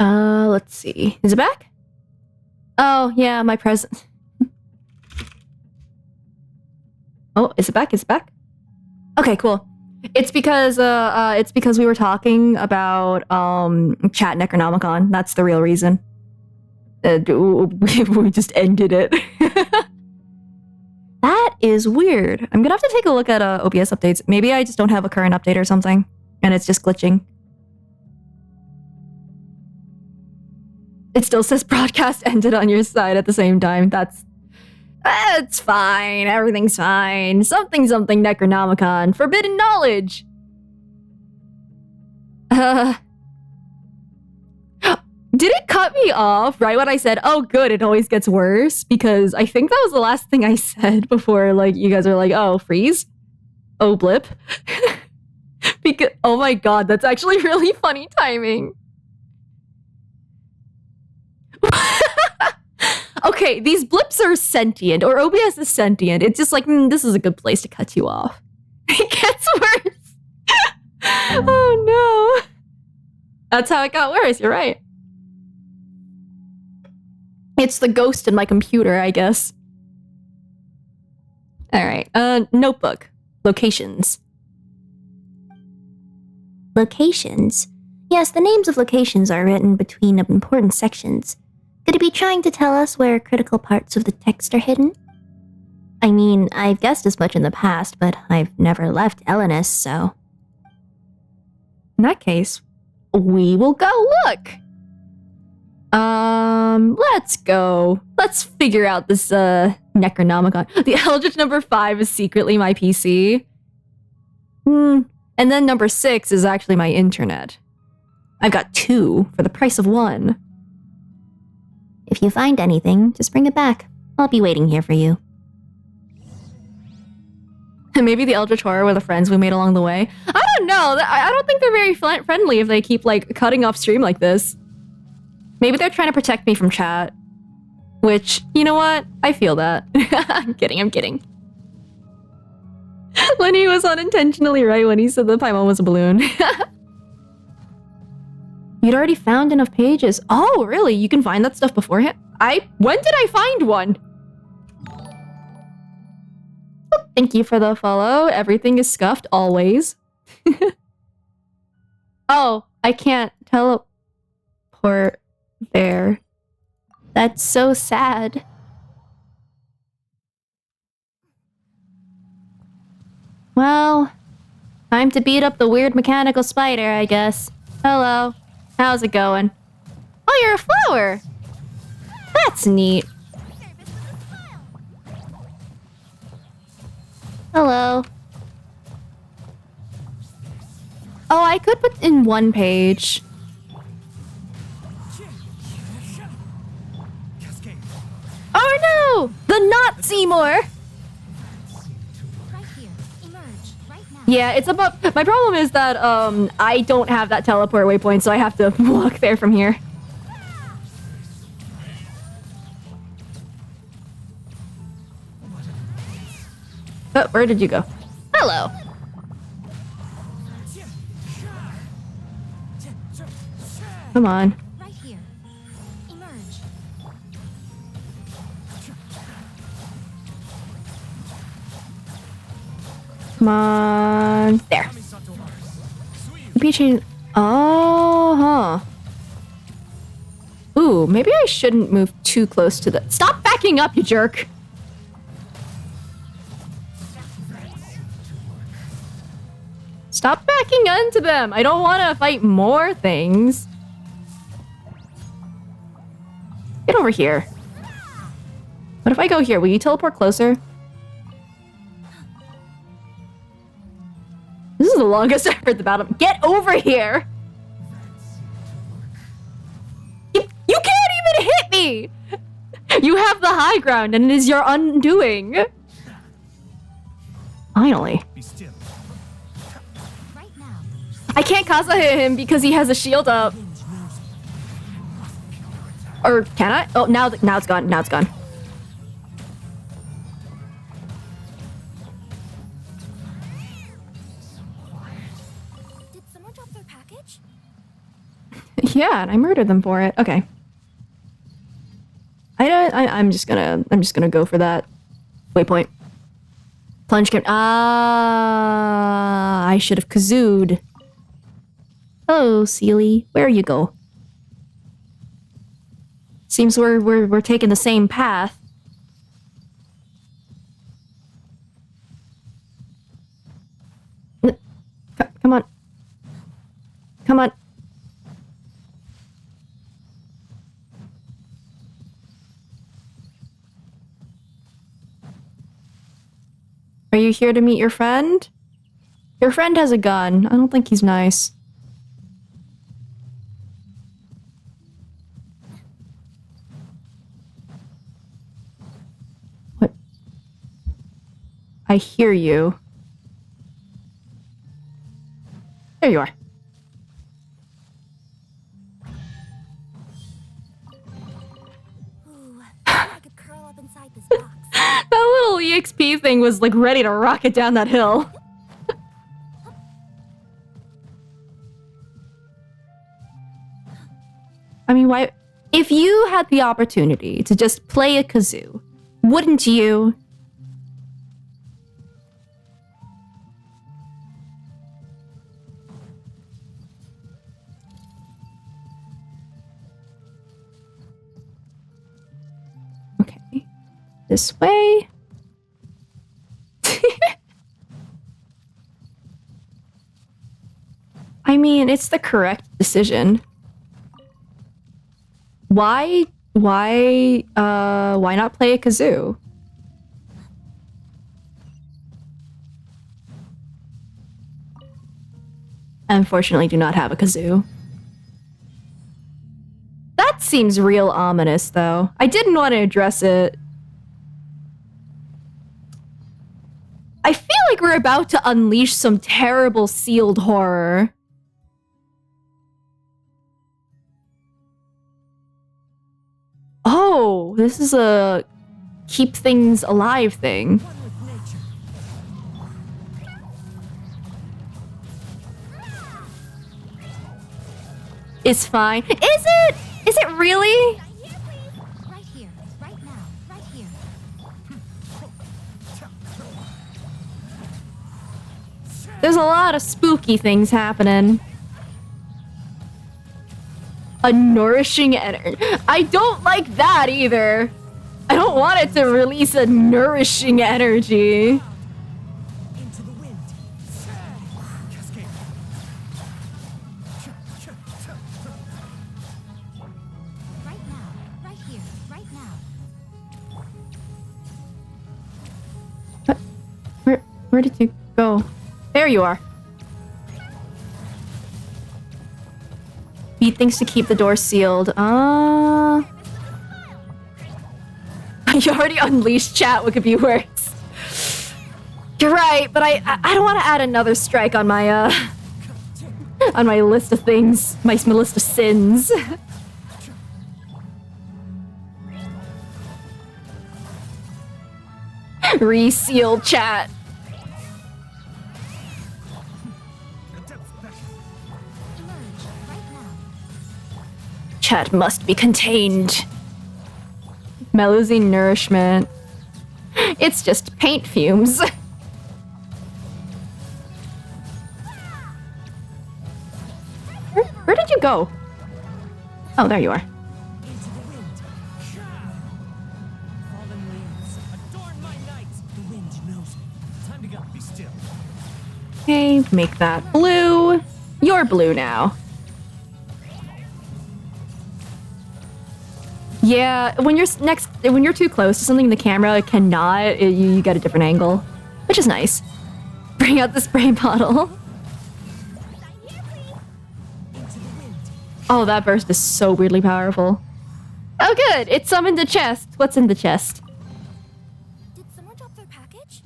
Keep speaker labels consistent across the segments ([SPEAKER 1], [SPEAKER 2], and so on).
[SPEAKER 1] Let's see. Is it back? Oh, yeah, my present. Oh, is it back? Is it back? Okay, cool. It's because we were talking about chat Necronomicon. That's the real reason. We just ended it. That is weird. I'm gonna have to take a look at OBS updates. Maybe I just don't have a current update or something, and it's just glitching. It still says broadcast ended on your side at the same time. It's fine. Everything's fine. Something Necronomicon. Forbidden knowledge. Did it cut me off right when I said, oh good, it always gets worse? Because I think that was the last thing I said before, like, you guys are like, oh, freeze? Oh, blip? Because, oh my god, that's actually really funny timing. Okay, these blips are sentient, or OBS is sentient. It's just like, this is a good place to cut you off. It gets worse. Oh no. That's how it got worse, you're right. It's the ghost in my computer, I guess. Alright, notebook. Locations.
[SPEAKER 2] Locations? Yes, the names of locations are written between important sections. Could it be trying to tell us where critical parts of the text are hidden? I mean, I've guessed as much in the past, but I've never left Elenis, so...
[SPEAKER 1] In that case, we will go look! Let's go. Let's figure out this, Necronomicon. The Eldritch number 5 is secretly my PC. And then number 6 is actually my internet. I've got 2 for the price of 1.
[SPEAKER 2] If you find anything, just bring it back. I'll be waiting here for you.
[SPEAKER 1] Maybe the Eldritch Horror were the friends we made along the way. I don't know. I don't think they're very friendly if they keep, like, cutting off stream like this. Maybe they're trying to protect me from chat. Which, you know what? I feel that. I'm kidding. Lenny was unintentionally right when he said the Paimon was a balloon. You'd already found enough pages. Oh, really? You can find that stuff beforehand? When did I find one? Oh, thank you for the follow. Everything is scuffed, always. Oh, I can't teleport there. That's so sad. Well, time to beat up the weird mechanical spider, I guess. Hello. How's it going? Oh, you're a flower! That's neat. Hello. Oh, I could put in 1 page. Oh no! The not Seymour! Yeah, it's about... My problem is that, I don't have that teleport waypoint, so I have to walk there from here. Oh, where did you go? Hello! Come on.
[SPEAKER 3] Right here. Emerge.
[SPEAKER 1] Come on. There. Peachy. Oh, huh. Ooh, maybe I shouldn't move too close to the... Stop backing up, you jerk! Stop backing onto them! I don't want to fight more things. Get over here. What if I go here? Will you teleport closer? This is the longest I've heard the battle. Get over here! You can't even hit me! You have the high ground and it is your undoing. Finally. I can't Kaza hit him because he has a shield up. Or can I? Oh, now it's gone. Now it's gone. Yeah, and I murdered them for it. Okay. I'm just gonna go for that. Waypoint. Plunge can. Ah, I should have kazooed. Hello, Sealy. Where you go? Seems we're taking the same path. Come on. Come on. Are you here to meet your friend? Your friend has a gun. I don't think he's nice. What? I hear you. There you are.
[SPEAKER 3] Ooh, I could curl up inside this box.
[SPEAKER 1] That little EXP thing was like ready to rocket down that hill. I mean, why? If you had the opportunity to just play a kazoo, wouldn't you? Okay. This way. I mean, it's the correct decision. Why not play a kazoo? I unfortunately do not have a kazoo. That seems real ominous, though. I didn't want to address it. I feel like we're about to unleash some terrible sealed horror. Oh, this is a keep things alive thing. It's fine. Is it? Is it really?
[SPEAKER 3] Right here, right now, right here.
[SPEAKER 1] There's a lot of spooky things happening. A nourishing energy. I don't like that either. I don't want it to release a nourishing energy.
[SPEAKER 4] Into the wind. Cascade.
[SPEAKER 3] Right now, right here, right now.
[SPEAKER 1] Where did you go? There you are. Beat things to keep the door sealed. You already unleashed chat. What could be worse? You're right, but I don't want to add another strike on my on my list of things, my list of sins. Reseal chat.
[SPEAKER 3] Emerge, right now.
[SPEAKER 1] Chat must be contained. Melusine nourishment. It's just paint fumes. Where did you go? Oh, there you are.
[SPEAKER 4] Into the wind. Fallen leaves. Adorn my night. The wind knows me. Time to go. Be still.
[SPEAKER 1] Okay, make that blue. You're blue now. Yeah, when you're too close to something, the camera cannot. You get a different angle, which is nice. Bring out the spray bottle.
[SPEAKER 4] Into the wind.
[SPEAKER 1] Oh, that burst is so weirdly powerful. Oh, good. It summoned a chest. What's in the chest?
[SPEAKER 3] Did someone drop their package?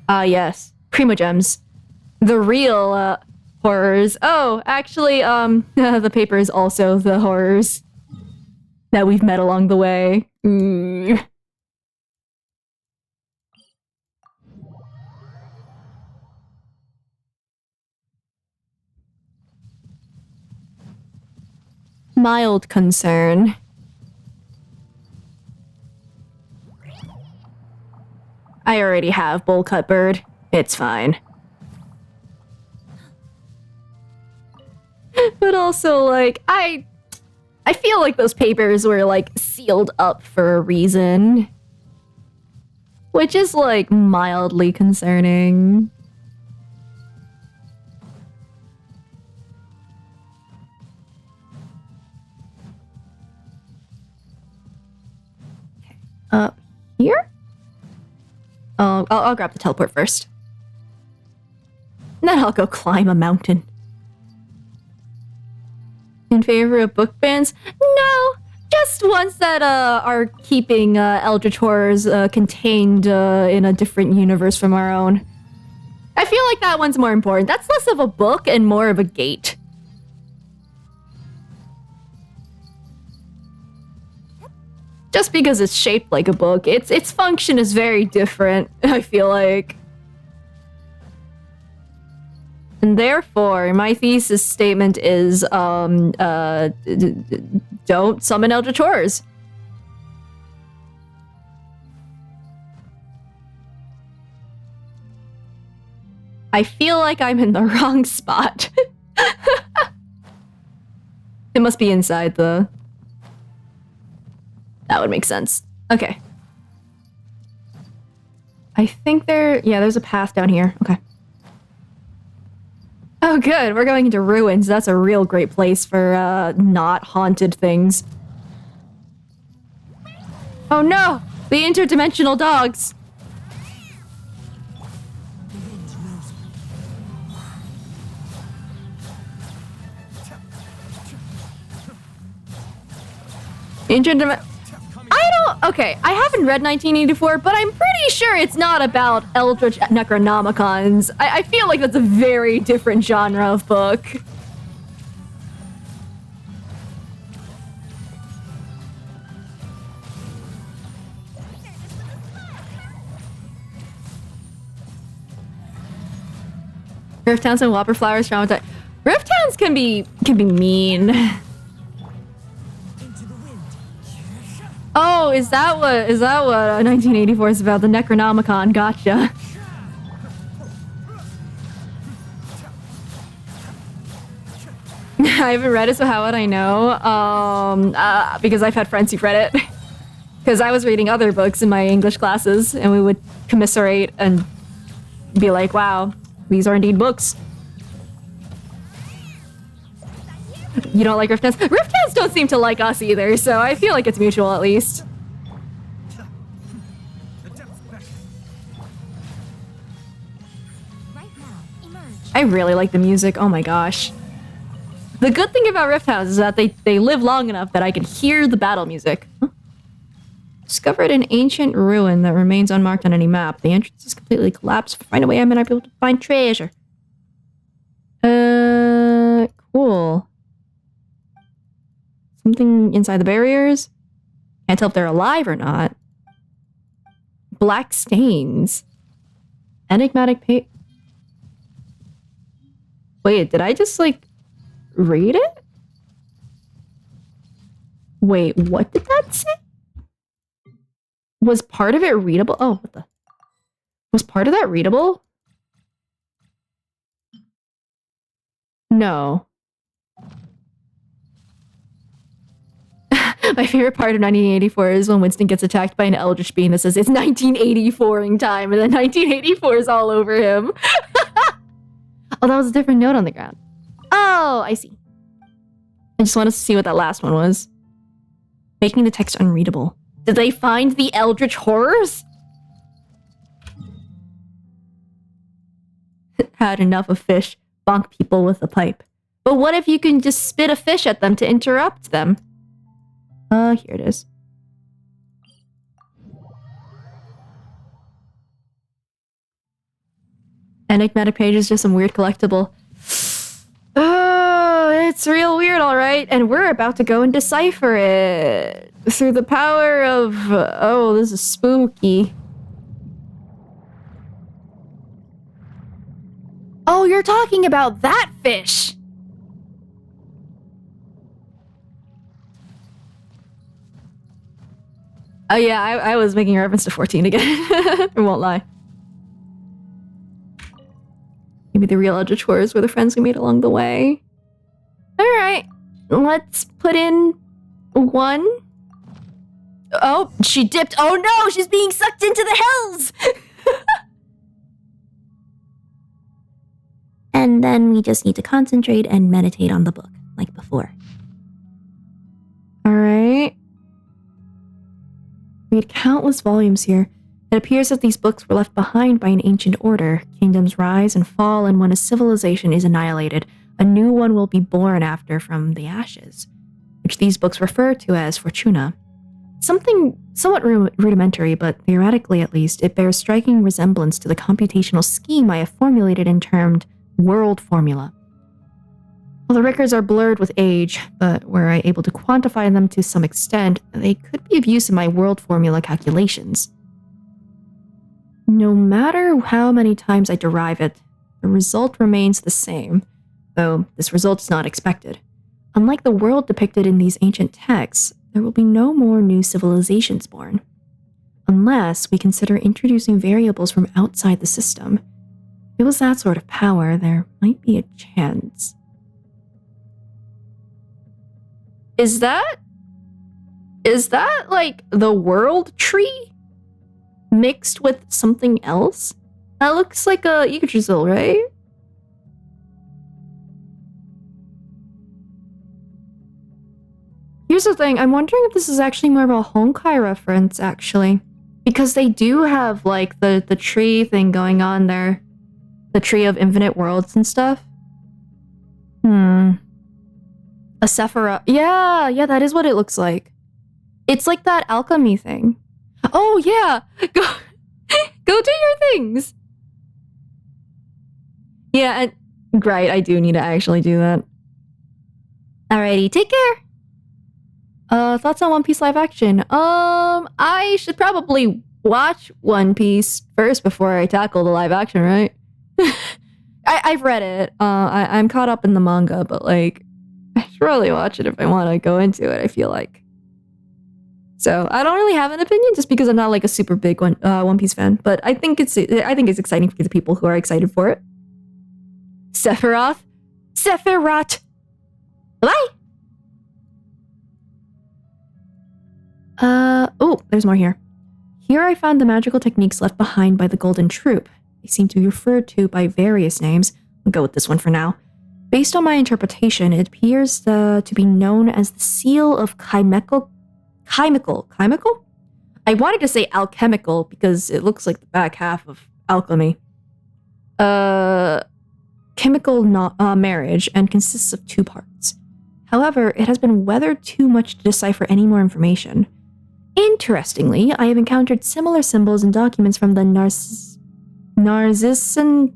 [SPEAKER 1] Yes. Primogems. The real, horrors. Oh, actually, the paper is also the horrors that we've met along the way. mild concern. I already have bowl cut bird. It's fine. But also, like, I feel like those papers were, like, sealed up for a reason. Which is, like, mildly concerning. Okay. Up here? Oh, I'll grab the teleport first. And then I'll go climb a mountain. In favor of book bans? No! Just ones that are keeping Eldritch Horrors contained in a different universe from our own. I feel like that one's more important. That's less of a book and more of a gate. Just because it's shaped like a book, its function is very different, I feel like. And therefore, my thesis statement is, don't summon Eldritch Horrors. I feel like I'm in the wrong spot. It must be inside the... That would make sense. Okay. I think there's a path down here. Okay. Oh, good. We're going into ruins. That's a real great place for not haunted things. Oh no! The interdimensional dogs! Okay, I haven't read 1984, but I'm pretty sure it's not about Eldritch Necronomicons. I feel like that's a very different genre of book. Rifttowns and Whopper Flowers traumatize. Rifttowns can be mean. Oh, is that what 1984 is about? The Necronomicon, gotcha. I haven't read it, so how would I know? Because I've had friends who've read it. Because I was reading other books in my English classes, and we would commiserate and be like, wow, these are indeed books. You don't like Rifttowns? Rifttowns don't seem to like us either, so I feel like it's mutual at least.
[SPEAKER 3] Right now, emerge.
[SPEAKER 1] I really like the music, oh my gosh. The good thing about Rifttowns is that they live long enough that I can hear the battle music. Huh? Discovered an ancient ruin that remains unmarked on any map. The entrance is completely collapsed. Find a way I might be able to find treasure. Cool. Something inside the barriers? Can't tell if they're alive or not. Black stains. Enigmatic Wait, did I just, like, read it? Wait, what did that say? Was part of it readable? Oh, what the... Was part of that readable? No. My favorite part of 1984 is when Winston gets attacked by an eldritch being that says it's 1984ing time, and then 1984 is all over him. Oh, that was a different note on the ground. Oh, I see. I just wanted to see what that last one was. Making the text unreadable. Did they find the eldritch horrors? Had enough of fish. Bonk people with a pipe. But what if you can just spit a fish at them to interrupt them? Here it is. Enigmatic page is just some weird collectible. Oh, it's real weird, alright. And we're about to go and decipher it. Through the power of... oh, this is spooky. Oh, you're talking about that fish! Oh yeah, I was making reference to 14 again. I won't lie. Maybe the real edge chores were the friends we made along the way. Alright, let's put in 1. Oh, she dipped. Oh no, she's being sucked into the hills!
[SPEAKER 2] And then we just need to concentrate and meditate on the book, like before.
[SPEAKER 1] Alright. Read countless volumes here. It appears that these books were left behind by an ancient order. Kingdoms rise and fall, and when a civilization is annihilated, a new one will be born after from the ashes, which these books refer to as Fortuna. Something somewhat rudimentary, but theoretically at least, it bears striking resemblance to the computational scheme I have formulated and termed world formula. Well, the records are blurred with age, but were I able to quantify them to some extent, they could be of use in my world formula calculations. No matter how many times I derive it, the result remains the same, though this result is not expected. Unlike the world depicted in these ancient texts, there will be no more new civilizations born. Unless we consider introducing variables from outside the system. If it was that sort of power, there might be a chance. Is that like the world tree mixed with something else? That looks like a Yggdrasil, right? Here's the thing, I'm wondering if this is actually more of a Honkai reference, actually. Because they do have, like, the tree thing going on there. The tree of infinite worlds and stuff. A Sephiroth. Yeah, that is what it looks like. It's like that alchemy thing. Oh, yeah! Go do your things! Yeah, and right, I do need to actually do that. Alrighty, take care! Thoughts on One Piece live action? I should probably watch One Piece first before I tackle the live action, right? I've read it. I'm caught up in the manga, but like, I should really watch it if I want to go into it, I feel like. So I don't really have an opinion just because I'm not like a super big One Piece fan, but I think it's exciting for the people who are excited for it. Sephiroth. Bye. Oh, there's more here. Here I found the magical techniques left behind by the Golden Troop. They seem to be referred to by various names. I'll go with this one for now. Based on my interpretation, it appears to be known as the Seal of Chemical? I wanted to say alchemical because it looks like the back half of alchemy. Chemical marriage and consists of 2 parts. However, it has been weathered too much to decipher any more information. Interestingly, I have encountered similar symbols in documents from the Narcissan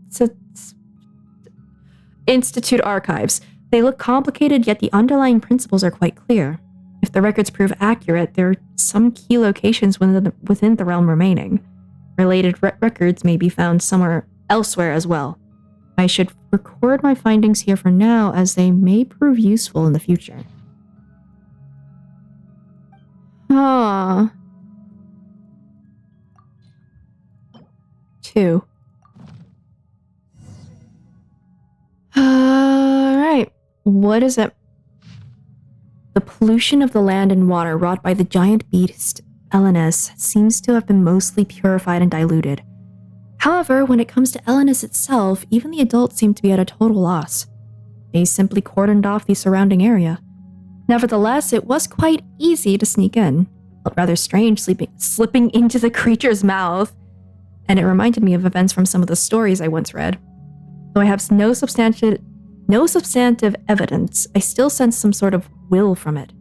[SPEAKER 1] Institute archives. They look complicated, yet the underlying principles are quite clear. If the records prove accurate, there are some key locations within the realm remaining. Related records may be found somewhere elsewhere as well. I should record my findings here for now, as they may prove useful in the future. Huh. 2. Alright. What is it? The pollution of the land and water wrought by the giant beast Elenus seems to have been mostly purified and diluted. However, when it comes to Elenus itself, even the adults seem to be at a total loss. They simply cordoned off the surrounding area. Nevertheless, it was quite easy to sneak in. Felt rather strange slipping into the creature's mouth, and it reminded me of events from some of the stories I once read. Though I have no substantive evidence, I still sense some sort of will from it.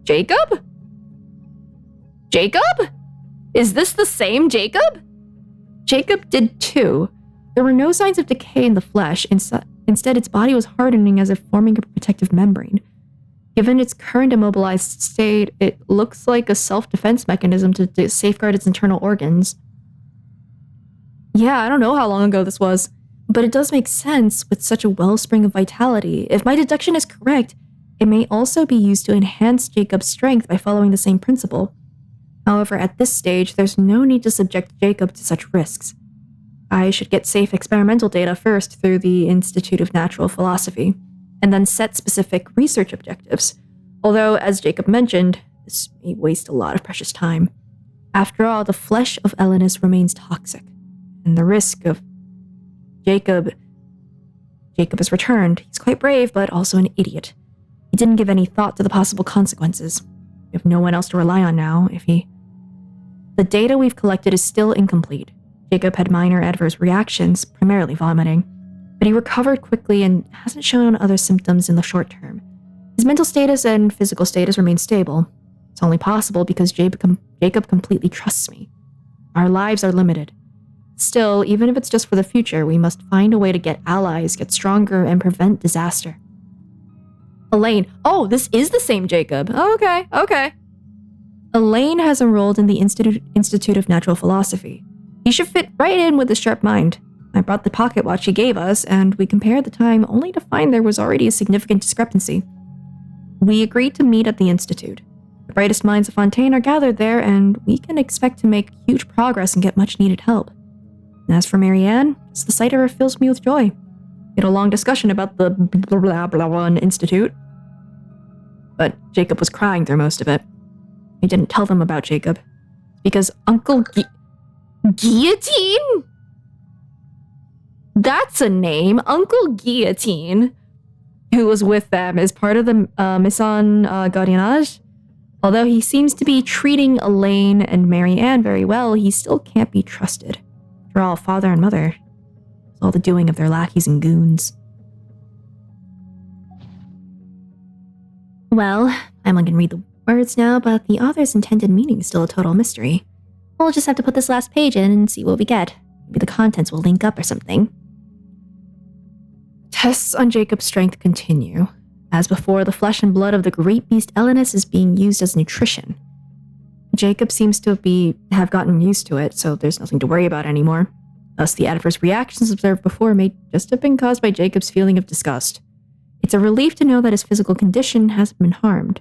[SPEAKER 1] Jacob? Jacob? Is this the same Jacob? Jacob did too. There were no signs of decay in the flesh. Instead, its body was hardening as if forming a protective membrane. Given its current immobilized state, it looks like a self-defense mechanism to safeguard its internal organs. Yeah, I don't know how long ago this was, but it does make sense with such a wellspring of vitality. If my deduction is correct, it may also be used to enhance Jacob's strength by following the same principle. However, at this stage, there's no need to subject Jacob to such risks. I should get safe experimental data first through the Institute of Natural Philosophy, and then set specific research objectives. Although, as Jacob mentioned, this may waste a lot of precious time. After all, the flesh of Elenus remains toxic, and the risk of Jacob is returned. He's quite brave, but also an idiot. He didn't give any thought to the possible consequences. We have no one else to rely on now. The data we've collected is still incomplete. Jacob had minor adverse reactions, primarily vomiting, but he recovered quickly and hasn't shown other symptoms in the short term. His mental status and physical status remain stable. It's only possible because Jacob completely trusts me. Our lives are limited. Still, even if it's just for the future, we must find a way to get allies, get stronger, and prevent disaster. Elaine. Oh, this is the same Jacob. Oh, okay. Elaine has enrolled in the Institute of Natural Philosophy. He should fit right in with his sharp mind. I brought the pocket watch he gave us, and we compared the time only to find there was already a significant discrepancy. We agreed to meet at the Institute. The brightest minds of Fontaine are gathered there, and we can expect to make huge progress and get much needed help. And as for Marianne, just the sight of her fills me with joy. We had a long discussion about the blah blah blah institute, but Jacob was crying through most of it. I didn't tell them about Jacob because Uncle Guillotine? That's a name, Uncle Guillotine, who was with them as part of the Melusine gardiennage. Although he seems to be treating Elaine and Marianne very well, he still can't be trusted. After all, father and mother. It's all the doing of their lackeys and goons. Well, I'm not going to read the words now, but the author's intended meaning is still a total mystery. We'll just have to put this last page in and see what we get. Maybe the contents will link up or something. Tests on Jacob's strength continue. As before, the flesh and blood of the great beast Elenus is being used as nutrition. Jacob seems to have gotten used to it, so there's nothing to worry about anymore. Thus, the adverse reactions observed before may just have been caused by Jacob's feeling of disgust. It's a relief to know that his physical condition hasn't been harmed.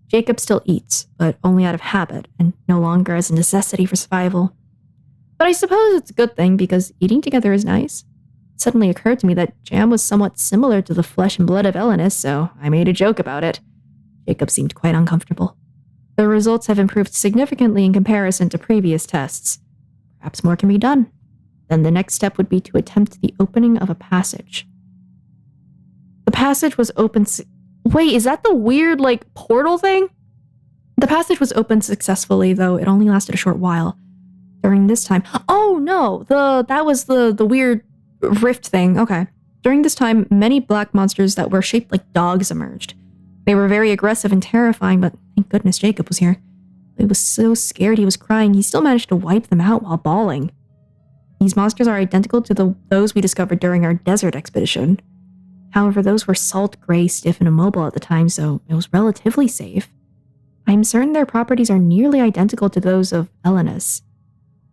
[SPEAKER 1] Jacob still eats, but only out of habit, and no longer as a necessity for survival. But I suppose it's a good thing, because eating together is nice. It suddenly occurred to me that jam was somewhat similar to the flesh and blood of Elenus, so I made a joke about it. Jacob seemed quite uncomfortable. The results have improved significantly in comparison to previous tests. Perhaps more can be done. Then the next step would be to attempt the opening of a passage. The passage was opened... Wait, is that the weird, portal thing? The passage was opened successfully, though it only lasted a short while. During this time... Oh, no! That was the weird rift thing. Okay. During this time, many black monsters that were shaped like dogs emerged. They were very aggressive and terrifying, but thank goodness Jacob was here. He was so scared he was crying, he still managed to wipe them out while bawling. These monsters are identical to those we discovered during our desert expedition. However, those were salt gray, stiff, and immobile at the time, so it was relatively safe. I'm certain their properties are nearly identical to those of Elenus.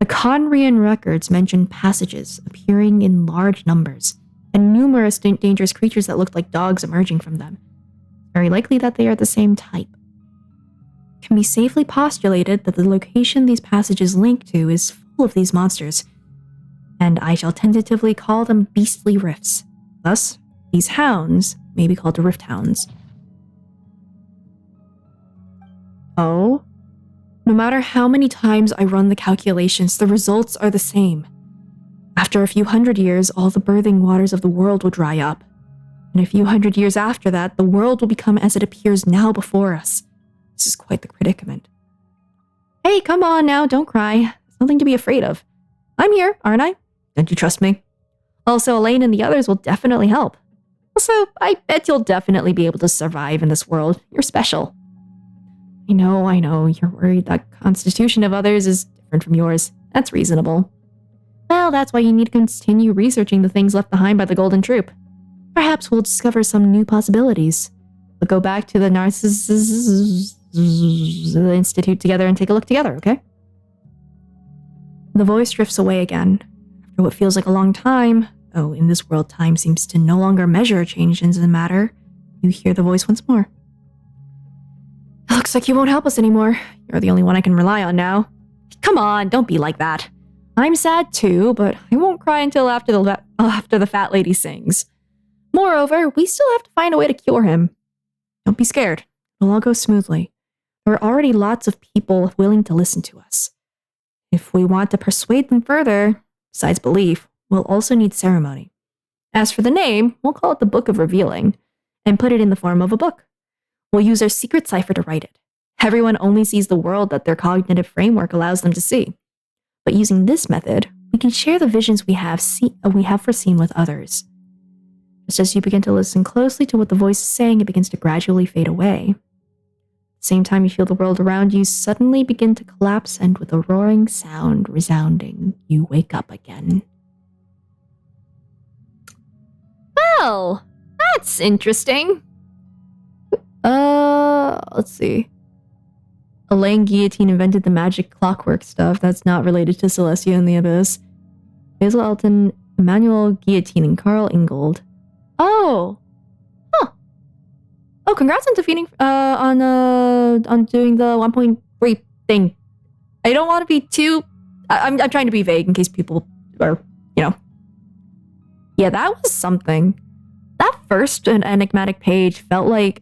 [SPEAKER 1] The Conrian records mention passages appearing in large numbers, and numerous dangerous creatures that looked like dogs emerging from them. Very likely that they are the same type. It can be safely postulated that the location these passages link to is full of these monsters, and I shall tentatively call them beastly rifts. Thus, these hounds may be called rift hounds. Oh? No matter how many times I run the calculations, the results are the same. After a few hundred years, all the birthing waters of the world will dry up. And a few hundred years after that, the world will become as it appears now before us. This is quite the predicament. Hey, come on now, don't cry. There's nothing to be afraid of. I'm here, aren't I? Don't you trust me? Also, Elaine and the others will definitely help. Also, I bet you'll definitely be able to survive in this world. You're special. I know, you're worried that constitution of others is different from yours. That's reasonable. Well, that's why you need to continue researching the things left behind by the Golden Troop. Perhaps we'll discover some new possibilities. We'll go back to the Narcissus Institute together and take a look together, okay? The voice drifts away again. After what feels like a long time, though in this world time seems to no longer measure changes in matter, you hear the voice once more. It looks Looks like you won't help us anymore. You're the only one I can rely on now. Come on, don't be like that. I'm sad too, but I won't cry until after the fat lady sings. Moreover, we still have to find a way to cure him. Don't be scared. It'll all go smoothly. There are already lots of people willing to listen to us. If we want to persuade them further, besides belief, we'll also need ceremony. As for the name, we'll call it the Book of Revealing, and put it in the form of a book. We'll use our secret cipher to write it. Everyone only sees the world that their cognitive framework allows them to see. But using this method, we can share the visions we have foreseen with others. Just as you begin to listen closely to what the voice is saying, it begins to gradually fade away. At the same time, you feel the world around you suddenly begin to collapse, and with a roaring sound resounding, you wake up again. Well, that's interesting. Let's see. Elaine Guillotine invented the magic clockwork stuff that's not related to Celestia and the Abyss. Basil Elton, Emmanuel Guillotine, and Carl Ingold. Oh. Huh. Oh, congrats on defeating, on doing the 1.3 thing. I don't want to be too, I'm trying to be vague in case people are, Yeah, that was something. That first enigmatic page felt like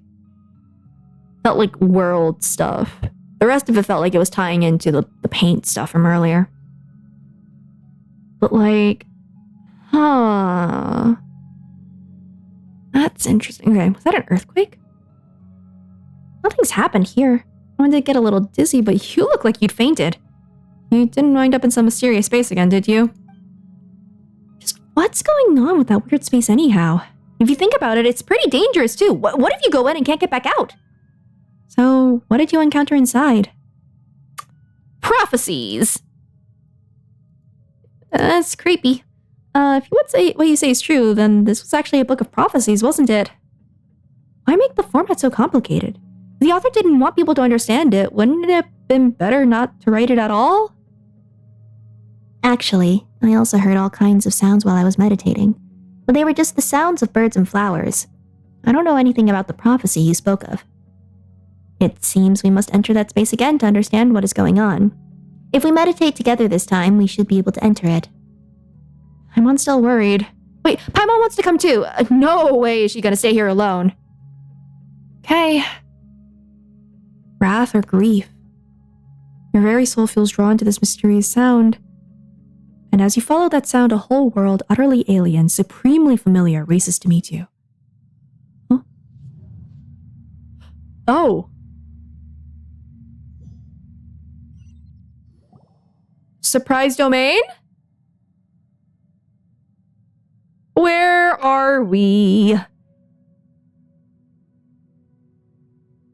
[SPEAKER 1] world stuff. The rest of it felt like it was tying into the paint stuff from earlier. But that's interesting. Okay, was that an earthquake? Nothing's happened here. I wanted to get a little dizzy, but you look like you'd fainted. You didn't wind up in some mysterious space again, did you? Just what's going on with that weird space anyhow? If you think about it, it's pretty dangerous too. What if you go in and can't get back out? So, what did you encounter inside? Prophecies! That's creepy. If you would say what you say is true, then this was actually a book of prophecies, wasn't it? Why make the format so complicated? If the author didn't want people to understand it, wouldn't it have been better not to write it at all?
[SPEAKER 2] Actually, I also heard all kinds of sounds while I was meditating, but they were just the sounds of birds and flowers. I don't know anything about the prophecy you spoke of. It seems we must enter that space again to understand what is going on. If we meditate together this time, we should be able to enter it.
[SPEAKER 1] Paimon's still worried. Wait, Paimon wants to come too. No way is she gonna stay here alone. Okay. Wrath or grief? Your very soul feels drawn to this mysterious sound. And as you follow that sound, a whole world, utterly alien, supremely familiar, races to meet you. Huh? Oh. Surprise domain? Where are we?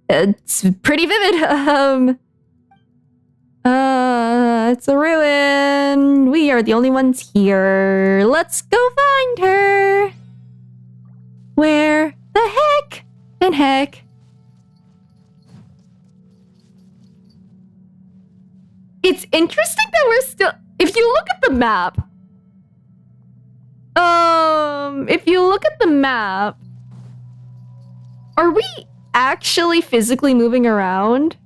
[SPEAKER 1] It's pretty vivid. It's a ruin. We are the only ones here. Let's go find her. Where the heck? It's interesting that we're still... If you look at the map... Are we actually physically moving around?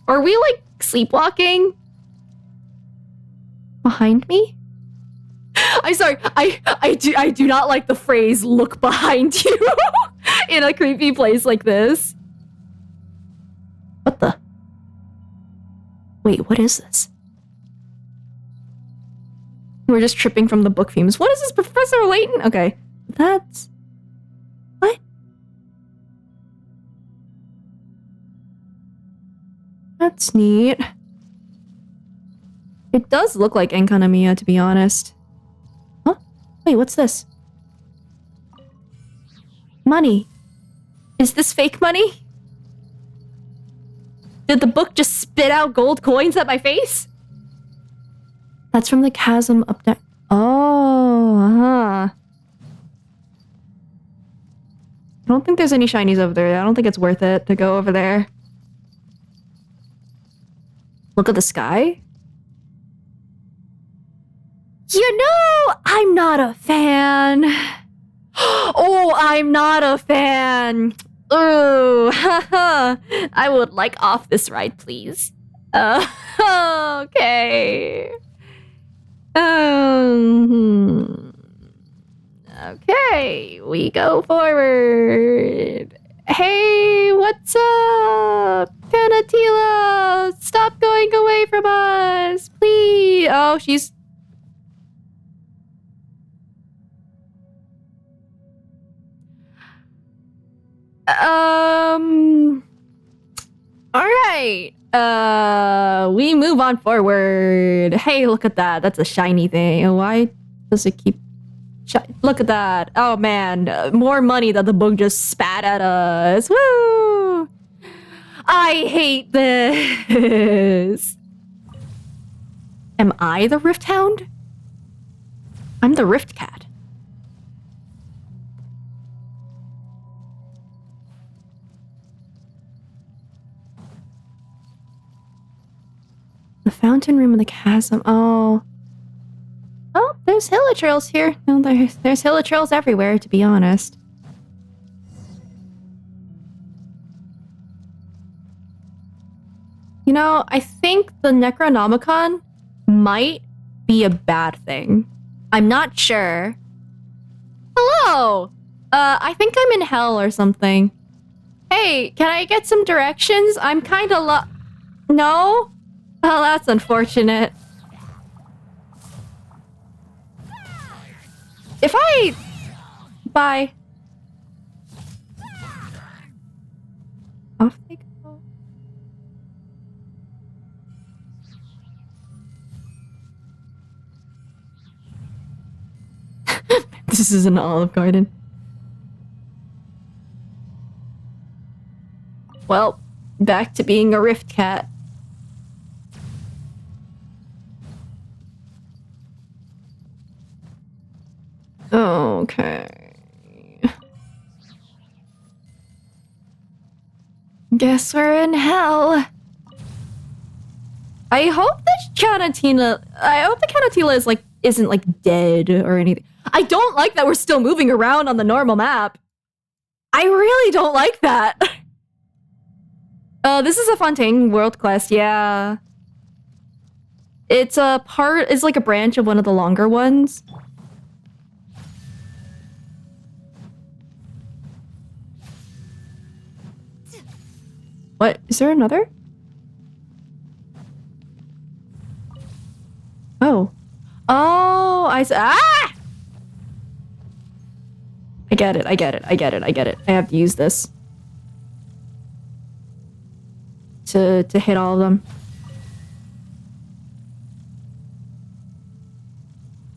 [SPEAKER 1] Are we, sleepwalking? Behind me? I'm sorry, I do not like the phrase, look behind you, in a creepy place like this. What the? Wait, what is this? We're just tripping from the book fumes. What is this, Professor Layton? Okay, that's... What? That's neat. It does look like Enkanamiya, to be honest. Huh? Wait, what's this? Money. Is this fake money? Did the book just spit out gold coins at my face? That's from the chasm up there. Oh, I don't think there's any shinies over there. I don't think it's worth it to go over there. Look at the sky. You know, I'm not a fan. Oh, I'm not a fan. Ooh, haha. I would like off this ride, please. Okay. Um, okay, we go forward. Hey, what's up? Penatila, stop going away from us, please. Oh, she's... All right. We move on forward. Hey, look at that. That's a shiny thing. Why does it keep... Look at that. Oh, man. More money that the book just spat at us. Woo! I hate this. Am I the Rift Hound? I'm the Rift Cat. The fountain room in the chasm. Oh. Oh, there's hilichurls here. No, there's hilichurls everywhere, to be honest. You know, I think the Necronomicon might be a bad thing. I'm not sure. Hello! I think I'm in hell or something. Hey, can I get some directions? I'm kinda No? Oh, that's unfortunate. If I... Bye. Off they go. This is an Olive Garden. Well, back to being a Rift Cat. Okay. Guess we're in hell. I hope the Canatila is isn't like dead or anything. I don't like that we're still moving around on the normal map. I really don't like that. This is a Fontaine world quest, yeah. It's like a branch of one of the longer ones. What? Is there another? Oh. Oh, ah! I get it. I have to use this. To hit all of them.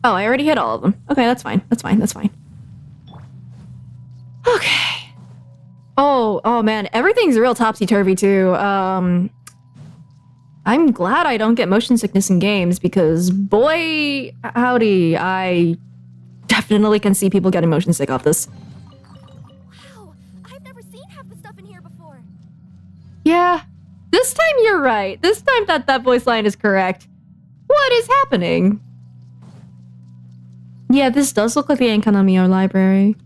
[SPEAKER 1] Oh, I already hit all of them. Okay, that's fine. Okay. Oh man, everything's real topsy-turvy too. I'm glad I don't get motion sickness in games because boy, howdy, I definitely can see people getting motion sick off this.
[SPEAKER 3] Wow, I've never seen half the stuff in here before.
[SPEAKER 1] Yeah, this time you're right. This time that voice line is correct. What is happening? Yeah, this does look like the Enkanomiya library.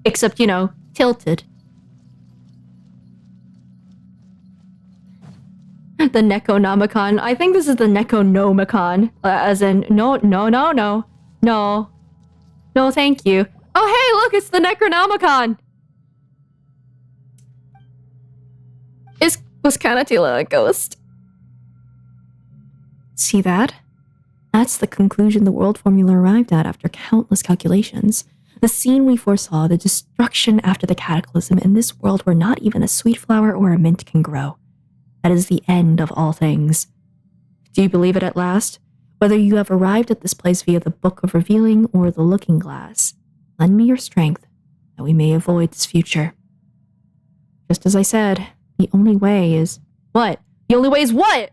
[SPEAKER 1] Except, you know, tilted. The Necronomicon. I think this is the Necronomicon. As in, no, thank you. Oh, hey, look, it's the Necronomicon. Was Canatila a ghost? See that? That's the conclusion the world formula arrived at after countless calculations. The scene we foresaw, the destruction after the cataclysm in this world where not even a sweet flower or a mint can grow. That is the end of all things. Do you believe it at last? Whether you have arrived at this place via the Book of Revealing or the Looking Glass, lend me your strength that we may avoid this future. Just as I said, the only way is... What? The only way is what?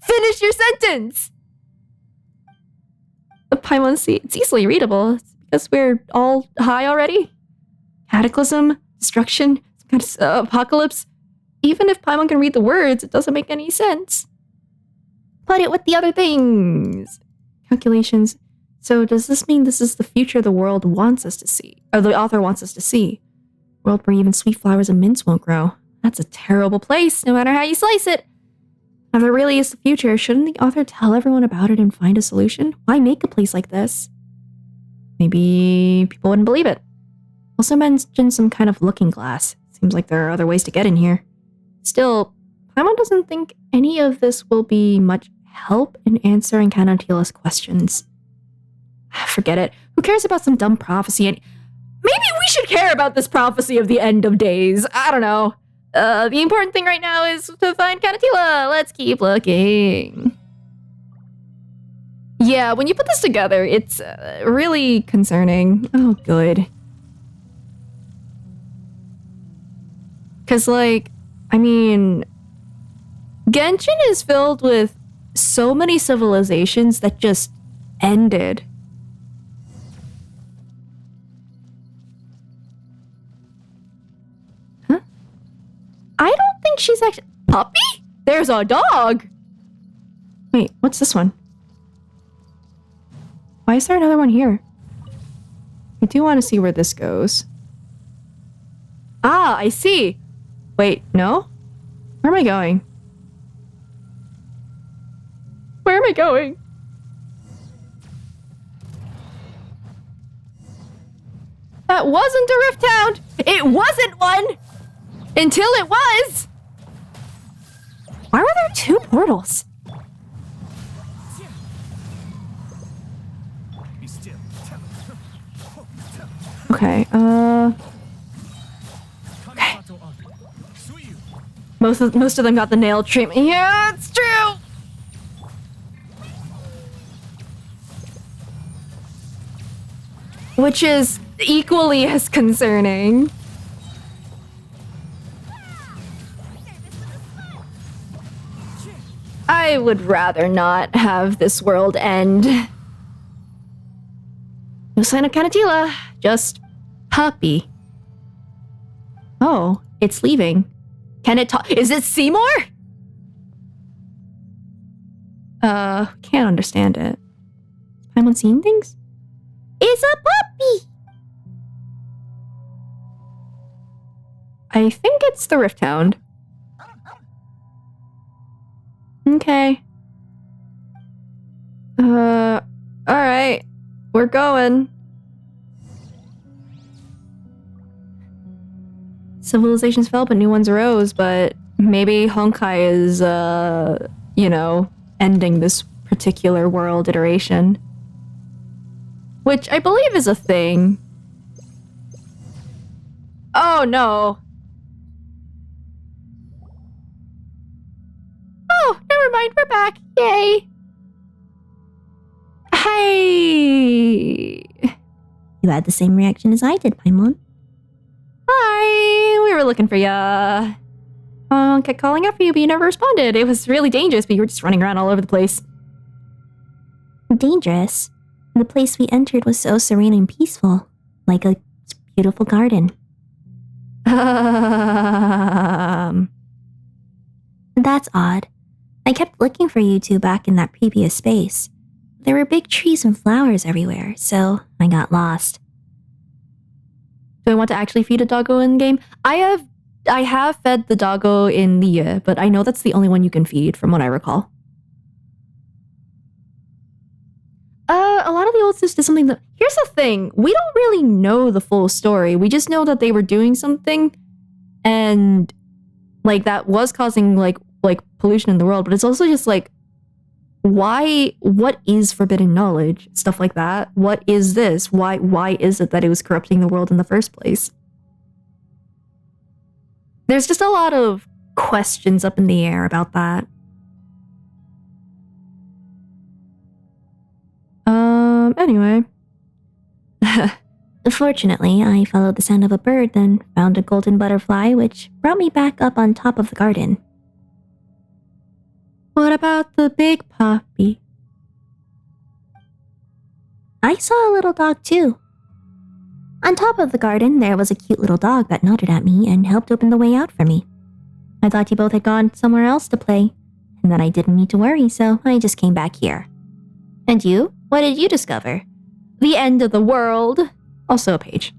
[SPEAKER 1] Finish your sentence! The Paimon Sea, it's easily readable. It's because we're all high already. Cataclysm, destruction, some kind of apocalypse. Even if Paimon can read the words, it doesn't make any sense. Put it with the other things. Calculations. So does this mean this is the future the world wants us to see? Or the author wants us to see? World where even sweet flowers and mints won't grow. That's a terrible place, no matter how you slice it. If there really is the future, shouldn't the author tell everyone about it and find a solution? Why make a place like this? Maybe people wouldn't believe it. Also mentioned some kind of looking glass. Seems like there are other ways to get in here. Still, Paimon doesn't think any of this will be much help in answering Canatila's questions. Forget it. Who cares about some dumb prophecy? And maybe we should care about this prophecy of the end of days. I don't know. The important thing right now is to find Canatila. Let's keep looking. Yeah, when you put this together, it's really concerning. Oh, good. Because, like, I mean, Genshin is filled with so many civilizations that just ended. Huh? I don't think she's actually... Puppy? There's a dog! Wait, what's this one? Why is there another one here? I do want to see where this goes. Ah, I see! Wait, no? Where am I going? Where am I going? That wasn't a Rift Hound! It wasn't one! Until it was! Why were there two portals?
[SPEAKER 4] Be still.
[SPEAKER 1] Okay, Most of them got the nail treatment. Yeah, it's true! Which is equally as concerning. I would rather not have this world end. No sign of Canatila, just puppy. Oh, it's leaving. Can it talk? Is it Seymour? Can't understand it. Paimon seeing things?
[SPEAKER 2] It's a puppy!
[SPEAKER 1] I think it's the Rift Hound. Okay. Alright. We're going. Civilizations fell, but new ones arose, but maybe Honkai is, you know, ending this particular world iteration. Which I believe is a thing. Oh, no. Oh, never mind, we're back. Yay. Hey.
[SPEAKER 2] You had the same reaction as I did, Paimon.
[SPEAKER 1] Hi, we were looking for ya. Kept calling out for you, but you never responded. It was really dangerous, but you were just running around all over the place.
[SPEAKER 2] Dangerous? The place we entered was so serene and peaceful, like a beautiful garden. That's odd. I kept looking for you two back in that previous space. There were big trees and flowers everywhere, so I got lost.
[SPEAKER 1] Do I want to actually feed a doggo in game? I have fed the doggo in Lia, but I know that's the only one you can feed, from what I recall. A lot of the old sis did something that... Here's the thing. We don't really know the full story. We just know that they were doing something, and, like, that was causing, like pollution in the world, but it's also just, like, why... What is forbidden knowledge? Stuff like that. What is this? Why is it that it was corrupting the world in the first place? There's just a lot of questions up in the air about that. Anyway.
[SPEAKER 2] Fortunately, I followed the sound of a bird, then found a golden butterfly, which brought me back up on top of the garden.
[SPEAKER 1] What about the big puppy?
[SPEAKER 2] I saw a little dog too. On top of the garden, there was a cute little dog that nodded at me and helped open the way out for me. I thought you both had gone somewhere else to play, and that I didn't need to worry, so I just came back here. And you? What did you discover?
[SPEAKER 1] The end of the world. Also a page.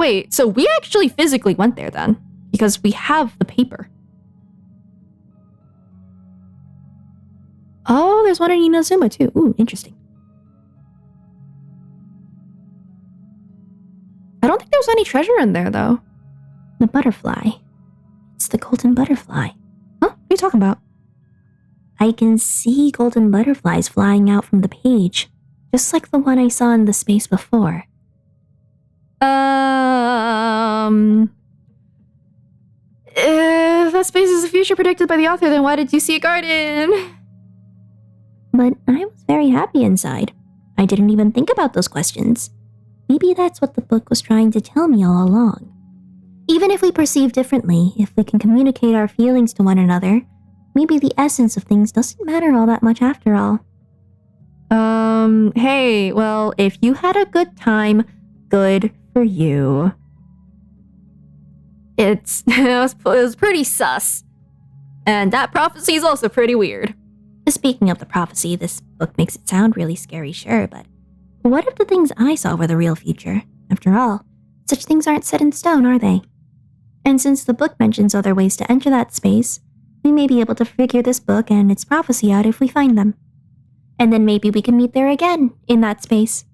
[SPEAKER 1] Wait, so we actually physically went there then? Because we have the paper. Oh, there's one in Inazuma too. Ooh, interesting. I don't think there was any treasure in there though.
[SPEAKER 2] The butterfly. It's the golden butterfly.
[SPEAKER 1] Huh? What are you talking about?
[SPEAKER 2] I can see golden butterflies flying out from the page, just like the one I saw in the space before.
[SPEAKER 1] If that space is the future predicted by the author, then why did you see a garden?
[SPEAKER 2] But I was very happy inside. I didn't even think about those questions. Maybe that's what the book was trying to tell me all along. Even if we perceive differently, if we can communicate our feelings to one another, maybe the essence of things doesn't matter all that much after all.
[SPEAKER 1] Hey, well, if you had a good time, good for you. It was pretty sus. And that prophecy is also pretty weird.
[SPEAKER 2] Speaking of the prophecy, this book makes it sound really scary, sure, but what if the things I saw were the real future? After all, such things aren't set in stone, are they? And since the book mentions other ways to enter that space, we may be able to figure this book and its prophecy out if we find them. And then maybe we can meet there again, in that space.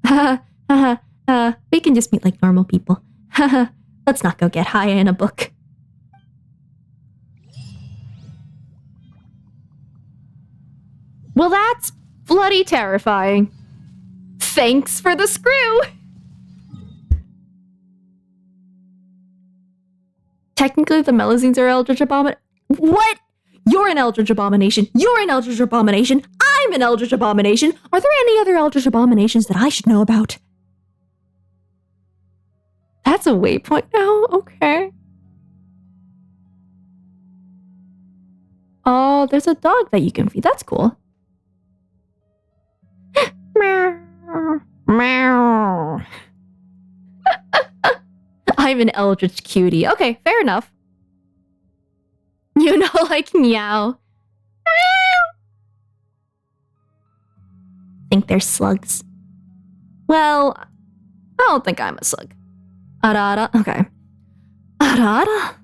[SPEAKER 1] We can just meet like normal people. Let's not go get high in a book. Well, that's bloody terrifying. Thanks for the screw! Technically, the melusines are Eldritch Abomination. What? You're an Eldritch Abomination. You're an Eldritch Abomination. I'm an Eldritch Abomination. Are there any other Eldritch Abominations that I should know about? That's a waypoint now? Okay. Oh, there's a dog that you can feed. That's cool. Meow. I'm an Eldritch cutie. Okay, fair enough. You know, like meow.
[SPEAKER 2] Think they're slugs.
[SPEAKER 1] Well, I don't think I'm a slug. Arara. Okay. Arara.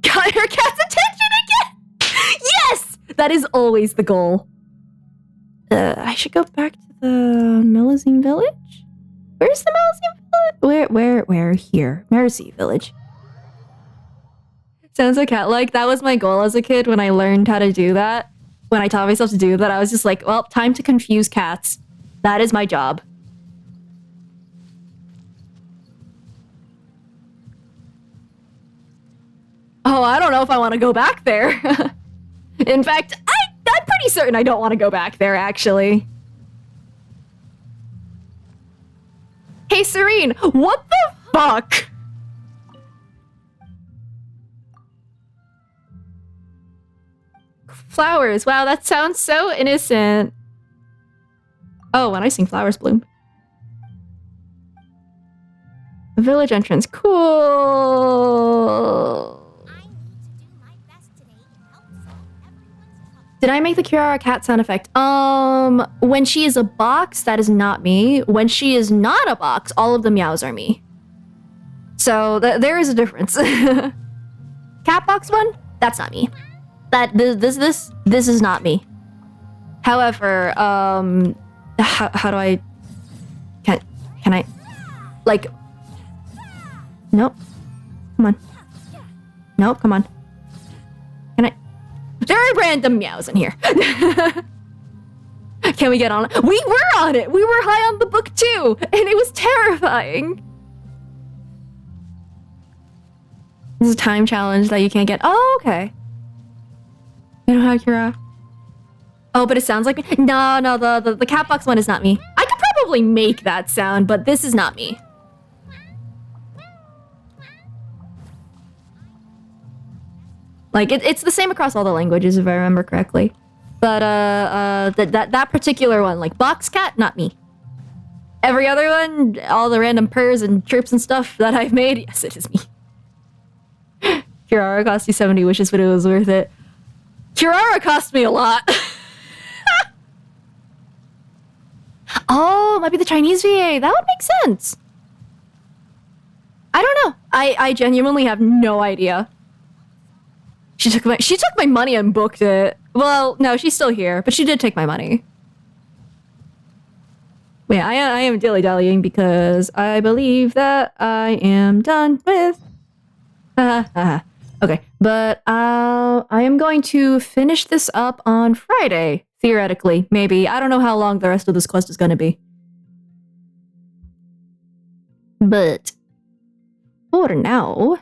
[SPEAKER 1] Got her cat's attention again! Yes! That is always the goal. I should go back to the melusine village? Where's the melusine village? Where? Here. Mercy Village. Sounds so cat-like. That was my goal as a kid when I learned how to do that. When I taught myself to do that, I was just like, well, time to confuse cats. That is my job. Oh, I don't know if I want to go back there. In fact, I'm pretty certain I don't want to go back there, actually. Hey, Serene, what the fuck? Flowers. Wow, that sounds so innocent. Oh, when I sing flowers bloom. Village entrance. Cool.
[SPEAKER 3] I need to do my best today to help solve everyone's trouble.
[SPEAKER 1] Did I make the Kirara cat sound effect? When she is a box, that is not me. When she is not a box, all of the meows are me. So there is a difference. Cat box one? That's not me. This is not me. However, how do I? Can I? Like? Nope. Come on. Nope. Come on. Can I? There are random meows in here. Can we get on it? We were on it. We were high on the book too, and it was terrifying. This is a time challenge that you can't get. Oh, okay. You don't have Kira. Oh, but it sounds like me. No, the cat box one is not me. I could probably make that sound, but this is not me. Like it's the same across all the languages if I remember correctly. But that particular one, like box cat, not me. Every other one, all the random purrs and chirps and stuff that I've made, yes, it is me. Kirara cost you 70 wishes, but it was worth it. Kirara cost me a lot. Oh, it might be the Chinese VA. That would make sense. I don't know. I genuinely have no idea. She took my money and booked it. Well, no, she's still here, but she did take my money. Wait, I am dilly-dallying because I believe that I am done with... Okay, but I am going to finish this up on Friday, theoretically, maybe. I don't know how long the rest of this quest is going to be. But for now...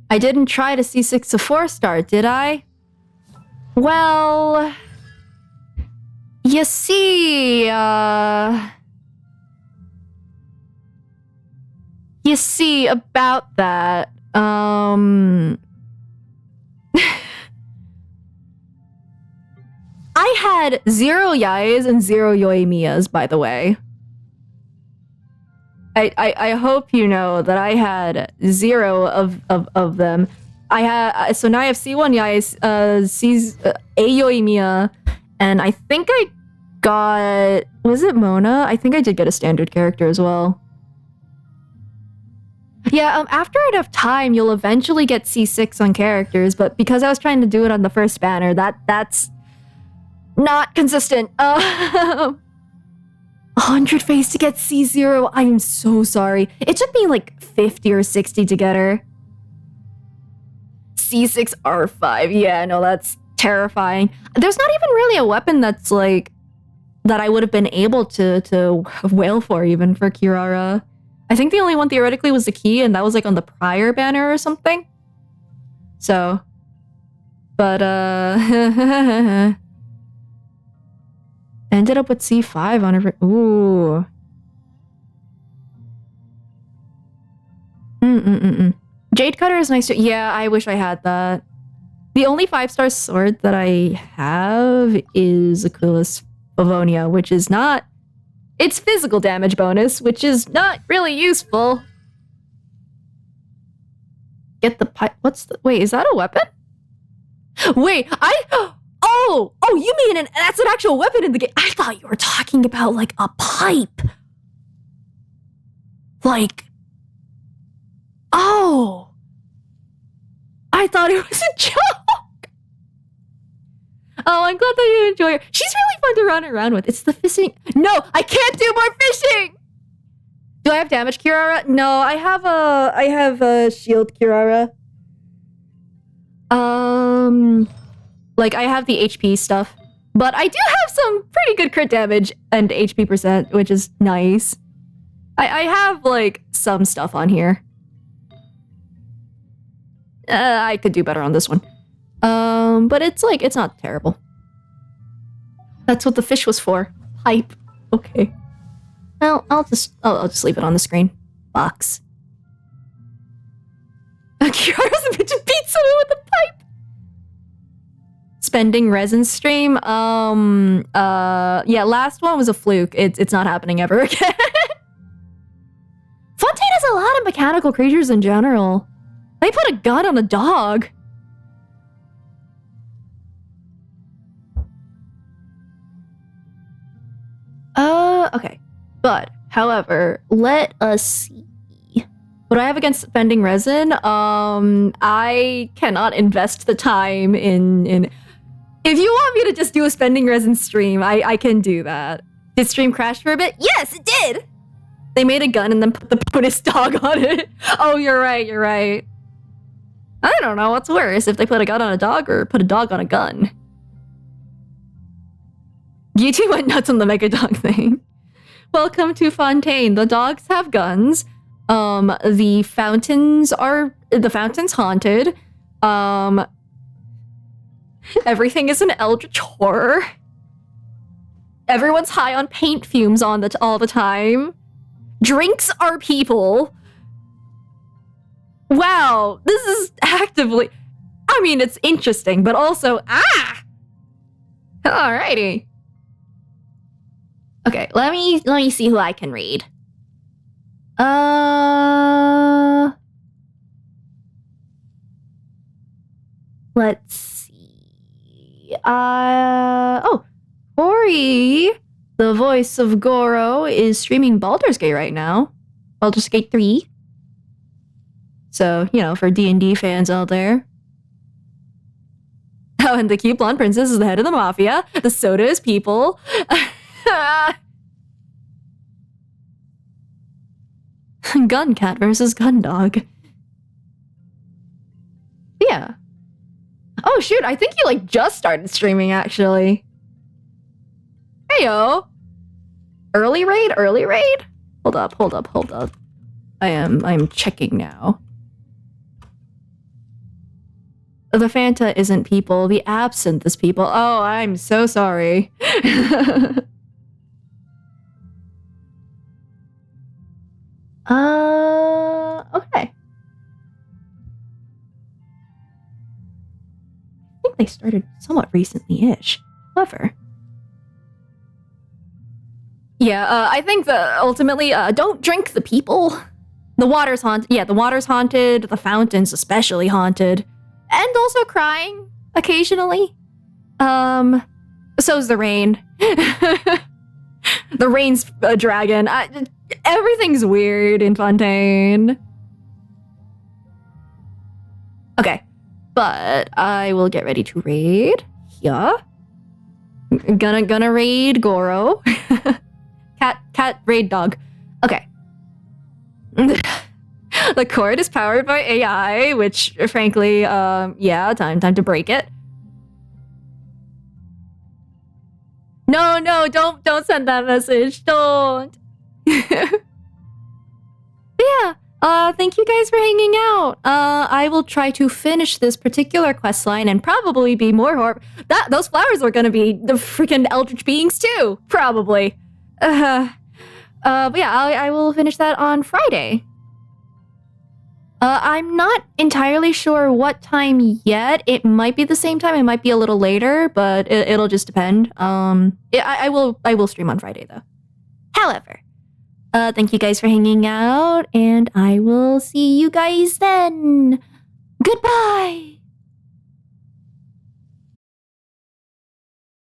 [SPEAKER 1] I didn't try to C6 a 4-star, did I? Well... You see, about that, I had 0 Yais and 0 Yoimiyas, by the way. I hope you know that I had 0 of them. So now I have C1 Yais, a Yoimiya, and I think I got... Was it Mona? I think I did get a standard character as well. Yeah, after enough time, you'll eventually get C6 on characters, but because I was trying to do it on the first banner, that's not consistent. 100 face to get C0. I am so sorry. It took me like 50 or 60 to get her. C6 R5. Yeah, no, that's terrifying. There's not even really a weapon that's like that I would have been able to wail for even for Kirara. I think the only one theoretically was the key, and that was like on the prior banner or something. So, but ended up with C5 on every... Ooh. Jade Cutter is nice too. Yeah, I wish I had that. The only 5-star sword that I have is Aquila's Bavonia, which is not... It's physical damage bonus, which is not really useful. Get the pipe... What's the... Wait, is that a weapon? Wait, Oh, you mean that's an actual weapon in the game. I thought you were talking about like a pipe. Like... Oh. I thought it was a joke. Oh, I'm glad that you enjoy her. She's really fun to run around with. It's the fishing. No, I can't do more fishing. Do I have damage Kirara? No, I have a shield Kirara. Like I have the HP stuff, but I do have some pretty good crit damage and HP percent, which is nice. I have like some stuff on here. I could do better on this one. But it's like, it's not terrible. That's what the fish was for. Pipe. Okay. Well, I'll just leave it on the screen. Box. Kirara's a bitch who beats someone with a pipe. Spending resin stream. Yeah, last one was a fluke. It's not happening ever again. Fontaine has a lot of mechanical creatures in general. They put a gun on a dog. Okay. But, however, let us see. What I have against spending resin, I cannot invest the time in... If you want me to just do a spending resin stream, I can do that. Did stream crash for a bit? Yes, it did! They made a gun and then put his dog on it. Oh, you're right. I don't know what's worse, if they put a gun on a dog or put a dog on a gun. You two went nuts on the mega dog thing. Welcome to Fontaine. The dogs have guns. The fountain's haunted. Everything is an eldritch horror. Everyone's high on paint fumes all the time. Drinks are people. Wow, this is actively... I mean, it's interesting, but also... Alrighty. Okay, let me see who I can read. Let's see. Ori, the voice of Goro, is streaming Baldur's Gate right now. Baldur's Gate 3. So, for D&D fans out there. Oh, and the cute blonde princess is the head of the mafia. The soda is people. Gun cat versus gun dog. Yeah. Oh shoot, I think you just started streaming actually. Heyo. Early raid? Hold up. I am checking now. The Fanta isn't people, the absinthe is people. Oh, I'm so sorry. Okay. I think they started somewhat recently-ish. However. Yeah, I think that ultimately, don't drink the people. The water's haunted. Yeah, the water's haunted. The fountain's especially haunted. And also crying occasionally. So's the rain. The rain's a dragon. Everything's weird in Fontaine. Okay, but I will get ready to raid. Yeah. Gonna raid Goro. Cat raid dog. Okay. The cord is powered by AI, which frankly, yeah, time to break it. No, don't send that message. Don't. Yeah. Thank you guys for hanging out. I will try to finish this particular quest line and probably be more those flowers are gonna be the freaking eldritch beings too, probably. But yeah, I will finish that on Friday. I'm not entirely sure what time yet. It might be the same time. It might be a little later, but it'll just depend. I will stream on Friday though. However, thank you guys for hanging out, and I will see you guys then. Goodbye.